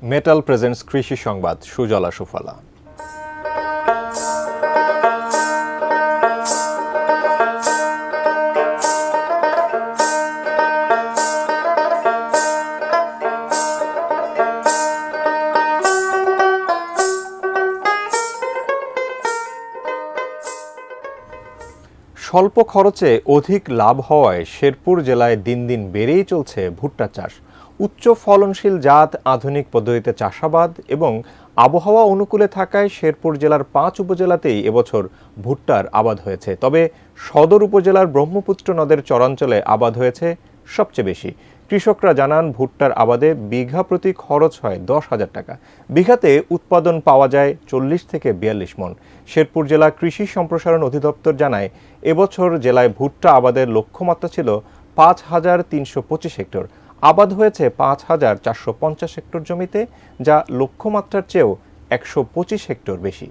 Metal presents কৃষি সংবাদ সুজলা সুফলা। স্বল্প খরচে অধিক লাভ হওয়ায় শেরপুর জেলায় দিন দিন বেড়েই চলছে ভুট্টা চাষ। উচ্চ ফলনশীল জাত, আধুনিক পদ্ধতিতে চাষাবাদ এবং আবহাওয়া অনুকূলে থাকায় শেরপুর জেলার 5 উপজেলাতেই এবছর ভুট্টার আবাদ হয়েছে। তবে সদর উপজেলার ব্রহ্মপুত্র নদের চরাঞ্চলে আবাদ হয়েছে সবচেয়ে বেশি। কৃষকরা জানান, ভুট্টার আবাদে বিঘা প্রতি খরচ হয় 10,000 টাকা। বিঘাতে উৎপাদন পাওয়া যায় 40 থেকে 42 মণ। শেরপুর জেলা কৃষি সম্প্রসারণ অধিদপ্তর জানায়, এবছর জেলায় ভুট্টা আবাদের লক্ষ্যমাত্রা ছিল 5,325 হেক্টর। আবাদ হয়েছে 5,450 হেক্টর জমিতে, যা লক্ষ্যমাত্রার চেয়েও 125 হেক্টর বেশি।